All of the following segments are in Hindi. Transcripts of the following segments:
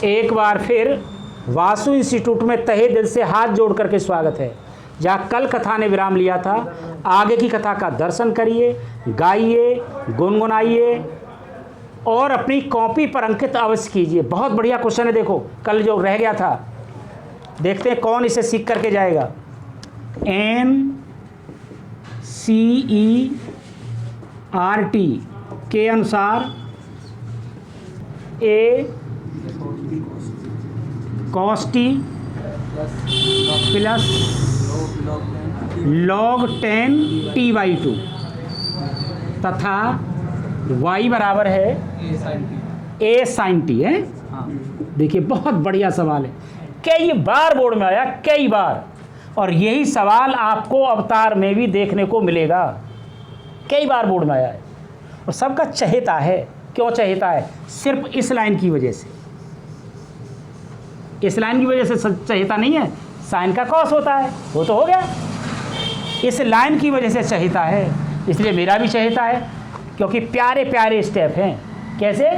एक बार फिर वासु इंस्टीट्यूट में तहे दिल से हाथ जोड़ करके स्वागत है। जहाँ कल कथा ने विराम लिया था, आगे की कथा का दर्शन करिए, गाइए, गुनगुनाइए और अपनी कॉपी पर अंकित अवश्य कीजिए। बहुत बढ़िया क्वेश्चन है। देखो कल जो रह गया था, देखते हैं कौन इसे सीख करके जाएगा। NCERT के अनुसार A cos t plus log 10 t/2 तथा y बराबर है a sin t है। देखिए बहुत बढ़िया सवाल है, कई बार बोर्ड में आया, कई बार, और यही सवाल आपको अवतार में भी देखने को मिलेगा। कई बार बोर्ड में आया है और सबका चहेता है। क्यों चहेता है? सिर्फ इस लाइन की वजह से। इस लाइन की वजह से चहेता नहीं है, साइन का कॉस होता है, वो तो हो गया। इस लाइन की वजह से चहेता है, इसलिए मेरा भी चहेता है, क्योंकि प्यारे प्यारे स्टेप हैं। कैसे?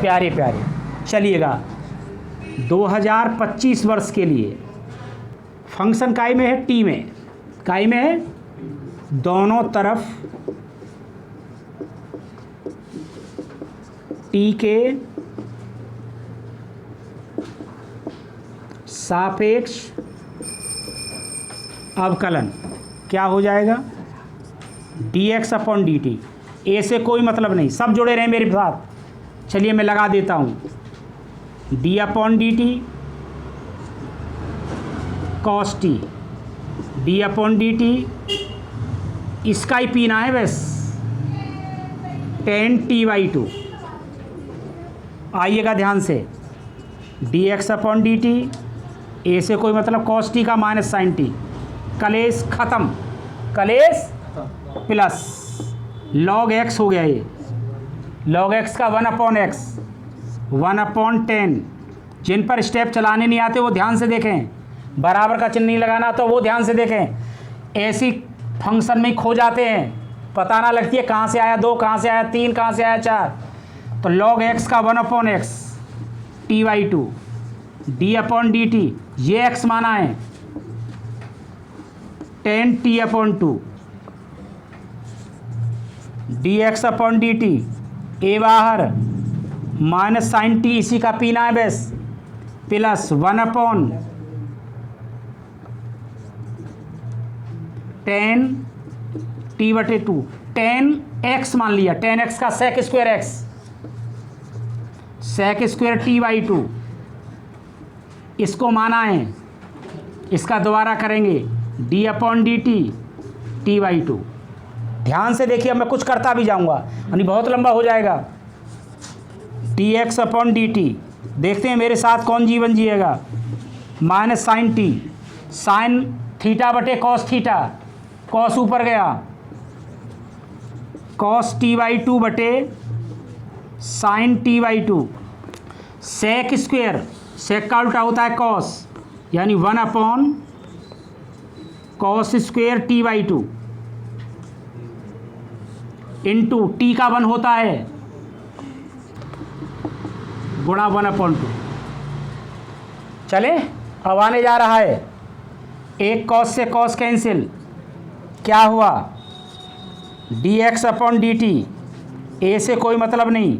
प्यारे प्यारे। चलिएगा, 2025 वर्ष के लिए फंक्शन काई में है? टी में। काई में है? दोनों तरफ टी के सापेक्ष अवकलन क्या हो जाएगा? dx/dt। ए से कोई मतलब नहीं, सब जुड़े रहे मेरे साथ। चलिए मैं लगा देता हूँ, d/dt cos t, d/dt इसका ही पीना है बस, tan t/2। आइएगा ध्यान से, dx/dt, ए से कोई मतलब cos t का माइनस साइन टी, कलेश खत्म, कलेश प्लस log x हो गया। ये log x का 1/x, 1/10। जिन पर स्टेप चलाने नहीं आते वो ध्यान से देखें, बराबर का चिन्ह नहीं लगाना तो वो ध्यान से देखें। ऐसी फंक्शन में खो जाते हैं, पता ना लगती है कहाँ से आया 2, कहाँ से आया 3, कहाँ से आया 4। तो log x का 1/x t/2, d/dt ये x माना है, tan t/2 dx/dt, a बाहर माइनस साइन टी, इसी का पीना है बस, plus 1/tan t/2, tan x मान लिया, tan x का sec square x, sec square t/2 इसको माना है। इसका दोबारा करेंगे, d/dt t/2। ध्यान से देखिए, अब मैं कुछ करता भी जाऊंगा यानी बहुत लंबा हो जाएगा। dx/dt, देखते हैं मेरे साथ कौन जीवन जिएगा। Minus sine t, sine θ/cos theta, cos ऊपर गया, cos t/2 sine t/2, sec square, sec का उल्टा होता है cos, यानी 1/cos square t/2 into T का 1 होता है गुणा 1/2। चले, अब आने जा रहा है, एक cos से cos कैंसिल, क्या हुआ? dx/dt, ए से कोई मतलब नहीं,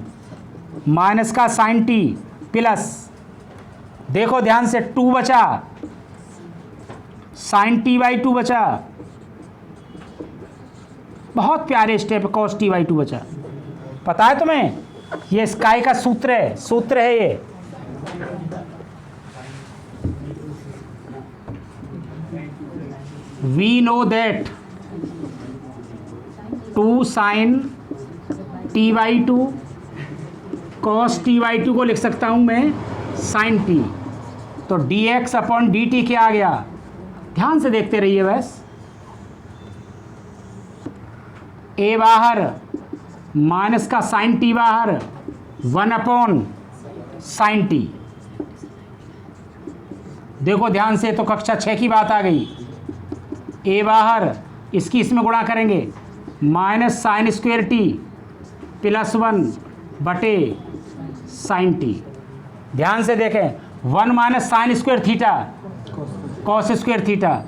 माइनस का साइन टी प्लस, देखो ध्यान से 2 बचा, साइन t/2 बचा। बहुत प्यारे स्टेप, cos t/2 बचा। पता है तुम्हें, ये स्काई का सूत्र है, सूत्र है ये। We know that 2 sin t/2 cos t/2 को लिख सकता हूं मैं sin t। तो dx/dt क्या आ गया? ध्यान से देखते रहिए बस, a बाहर माइनस का साइन टी बाहर, 1/sin t। देखो ध्यान से, तो कक्षा 6 की बात आ गई। a बाहर, इसकी इसमें गुणा करेंगे, minus sine square t plus 1/sin t। ध्यान से देखें 1 minus sine square theta cos square theta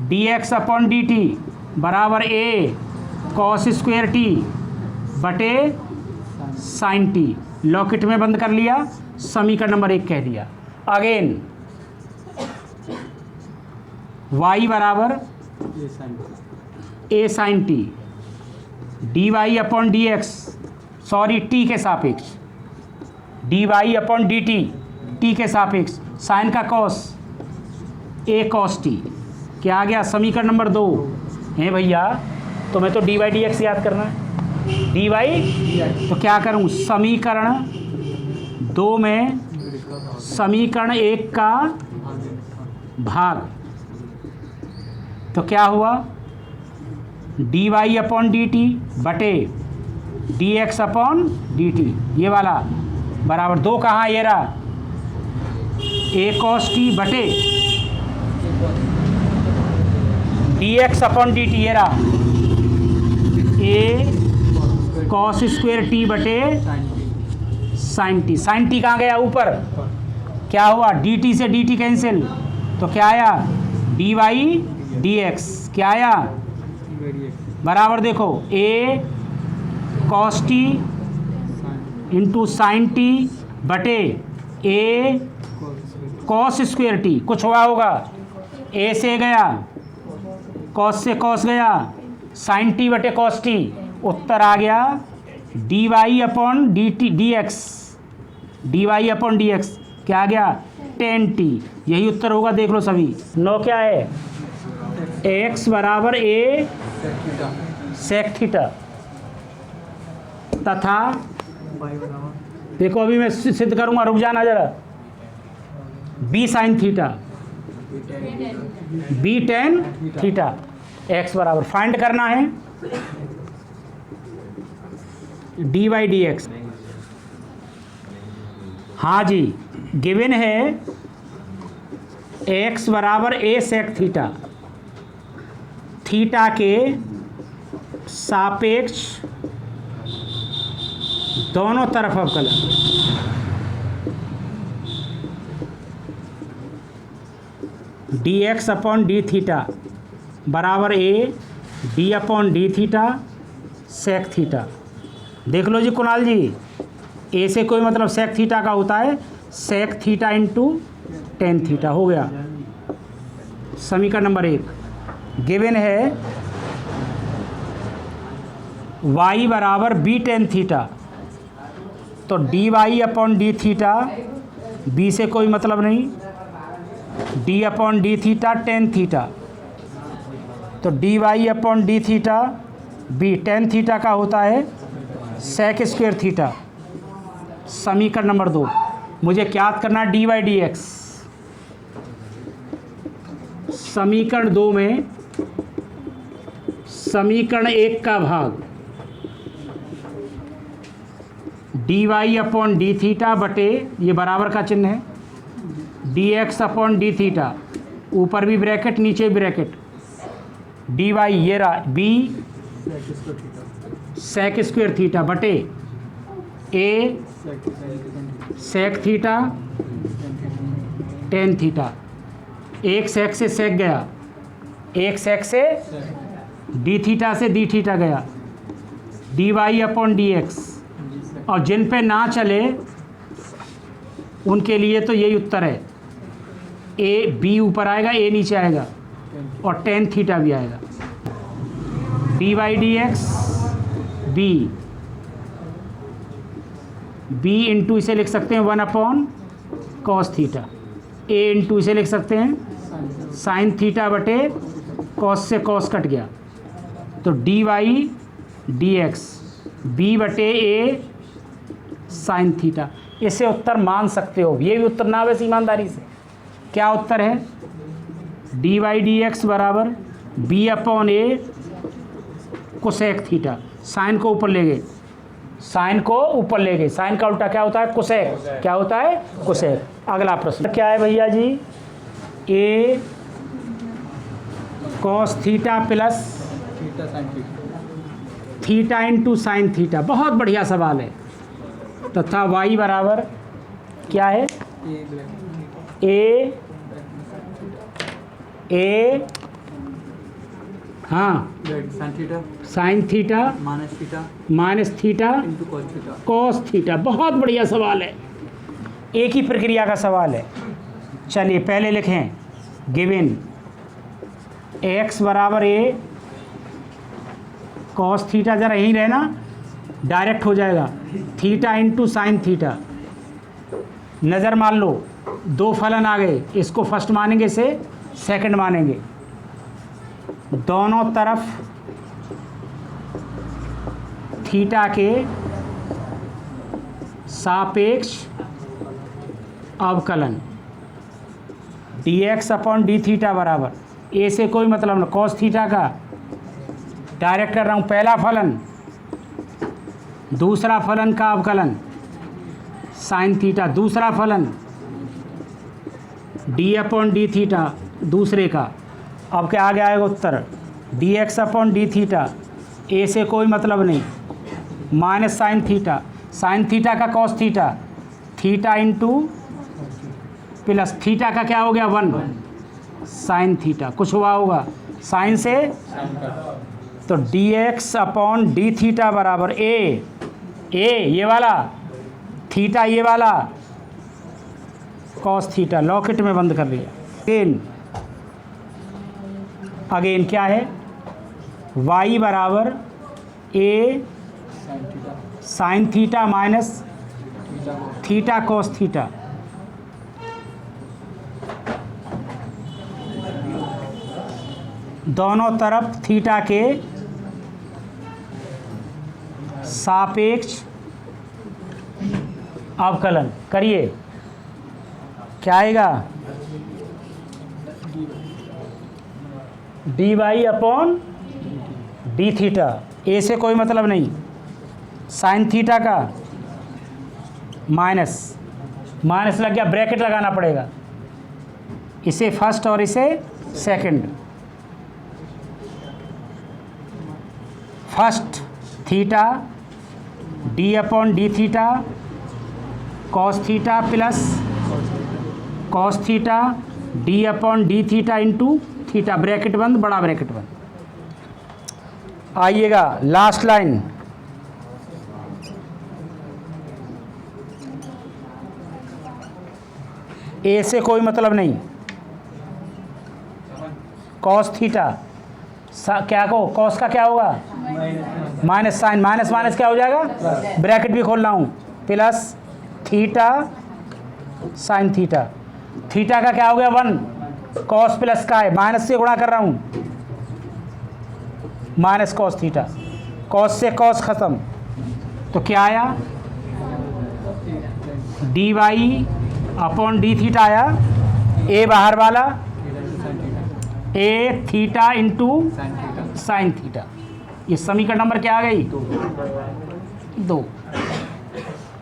dx upon dt बराबर a कॉस स्क्वायर टी बटे साइन टी। लॉकेट में बंद कर लिया, समीकरण नंबर 1 कह दिया। अगेन y बराबर a sine t dy upon dx, sorry t के सापेक्ष, dy अपॉन dt t के सापेक्ष, साइन का कॉस a कॉस टी। क्या आ गया? समीकरण नंबर 2 है भैया। तो मैं तो dy dx याद करना है, dy तो क्या करूं? समीकरण 2 में समीकरण 1 का भाग, तो क्या हुआ? dy अपॉन डी टी बटे dx अपॉन डी टी, ये वाला बराबर 2 कहाँ? ये रहा a cos t बटे dx अपॉन डी टी, ये रहा a cos स्क्वायर t बटे साइन टी। साइन टी कहाँ गया? ऊपर। क्या हुआ? dt से dt कैंसिल, तो क्या आया? dy dx। क्या आया? बराबर देखो a cos t into sine T बटे a cos स्क्वायर टी। कुछ हुआ होगा, a से गया, cos से cos गया, साइन टी बटे cos टी। उत्तर आ गया dy upon D T dx, dy upon dx क्या आ गया? tan t। यही उत्तर होगा, देख लो सभी। 9 क्या है? x बराबर a सेक थीटा तथा देखो अभी मैं सिद्ध करूंगा, रुक जाना जरा, b sine theta b tan theta x बराबर फाइंड करना है dy dx। हाँ जी, गिवन है x बराबर a सेक थीटा, थीटा के सापेक्ष दोनों तरफ अवकलन। dx अपॉन डी थीटा बराबर a d upon d theta sec theta. देख लो जी कुणाल जी, a से कोई मतलब सेक थीटा का होता है sec theta into tan theta. हो गया समीकरण नंबर 1। गिवन है y बराबर b टेन थीटा, तो dy upon d theta, b से कोई मतलब नहीं, d upon d theta tan theta, तो dy upon d theta b tan theta का होता है सेक स्क्वायर थीटा। समीकरण नंबर 2 मुझे क्या याद करना है? dy dx। समीकरण 2 में समीकरण 1 का भाग dy अपॉन डी थीटा बटे, ये बराबर का चिन्ह है, dx अपॉन डी थीटा, ऊपर भी ब्रैकेट नीचे भी ब्रैकेट, dy ये रहा b सेक स्क्वायर थीटा बटे a sec theta tan theta. एक सेक से सेक गया, एक सेक से डी थीटा से डी थीटा गया, dy अपॉन dx। और जिन पे ना चले उनके लिए तो यही उत्तर है, a b ऊपर आएगा, a नीचे आएगा और टेन थीटा भी आएगा। dy dx b इंटू इसे लिख सकते हैं 1 upon cos theta, a into इसे लिख सकते हैं साइन थीटा बटे कॉस से कॉस कट गया, तो dy dx b बटे a साइन थीटा। इसे उत्तर मान सकते हो, ये भी उत्तर ना वैसे ईमानदारी से। क्या उत्तर है? dy dx बराबर b upon a cosec theta. Sine को ऊपर ले गए, साइन को ऊपर ले गए, साइन का उल्टा क्या होता है? कोसेक। क्या होता है? कोसेक। अगला प्रश्न क्या है भैया जी? a cos theta plus theta into sine theta. बहुत बढ़िया सवाल है। तथा y बराबर क्या है? ए हाँ sign theta minus theta cos theta. बहुत बढ़िया सवाल है, एक ही प्रक्रिया का सवाल है। चलिए पहले लिखें गिवन x बराबर ए कॉस थीटा, जरा यहीं रहना, डायरेक्ट हो जाएगा, थीटा इंटू साइन थीटा। नज़र मान लो, दो फलन आ गए, इसको फर्स्ट मानेंगे, इसे सेकंड मानेंगे। दोनों तरफ थीटा के सापेक्ष अवकलन dx अपॉन डी थीटा बराबर ए से कोई मतलब ना, कॉस थीटा का डायरेक्ट कर रहा हूँ, पहला फलन दूसरा फलन का अवकलन साइन थीटा, दूसरा फलन डी अपॉन डी थीटा दूसरे का। अब क्या आगे आएगा उत्तर, dx upon d theta, a से कोई मतलब नहीं, minus sine theta, sine theta का cos theta, theta into plus theta का क्या हो गया 1 साइन थीटा, कुछ हुआ होगा साइन से, तो dx अपॉन डी थीटा बराबर ए ये वाला, थीटा ये वाला, कॉस थीटा, लॉकेट में बंद कर लिया। अगेन क्या है, y बराबर a sine theta minus theta cos theta. दोनों तरफ थीटा के सापेक्ष अवकलन करिए, क्या आएगा, d y upon d theta, a से कोई मतलब नहीं, साइन थीटा का माइनस लग गया, ब्रैकेट लगाना पड़ेगा, इसे फर्स्ट और इसे second. First theta D upon d theta cos theta plus cos theta D upon d theta into theta, bracket बंद, बड़ा ब्रैकेट बंद। आइएगा लास्ट लाइन, ए से कोई मतलब नहीं, कॉस थीटा क्या को, कॉस का क्या होगा माइनस साइन, माइनस माइनस क्या हो जाएगा, ब्रैकेट भी खोल रहा हूँ, plus theta sine theta, theta का क्या हो गया 1, कॉस प्लस का है, माइनस से गुणा कर रहा हूँ, माइनस कॉस थीटा, कॉस से कॉस खत्म, तो क्या आया, d y upon d theta आया, ए बाहर वाला, a theta into sine theta. ये समीकरण नंबर क्या आ गई 2।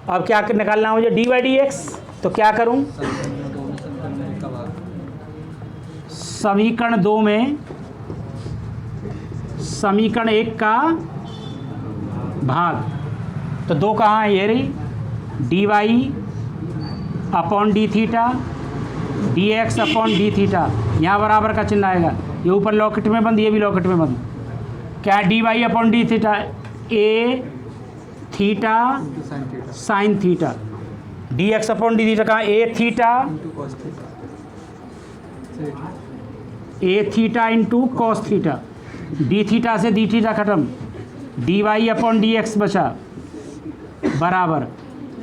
अब क्या निकालना है मुझे, डी वाई डी एक्स, तो क्या करूं, समीकरण 2 में समीकरण 1 का भाग, तो 2 कहाँ है, ये रही, d y upon d theta d x upon d theta, यहाँ बराबर का चिन्ह आएगा, ये ऊपर लॉकेट में बंद, ये भी लॉकेट में बंद, क्या d y upon d theta, a theta sine theta, d x upon d theta कहाँ, a theta into cos theta, d theta से डी थीटा खत्म, d y upon d x बचा बराबर,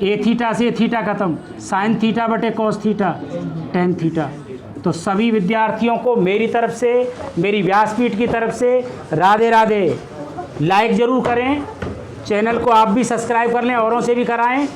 ए थीटा से थीटा खत्म, साइन थीटा बटे कॉस थीटा टेन थीटा। तो सभी विद्यार्थियों को मेरी तरफ से, मेरी व्यासपीठ की तरफ से राधे राधे। लाइक ज़रूर करें, चैनल को आप भी सब्सक्राइब कर लें, औरों से भी कराएं।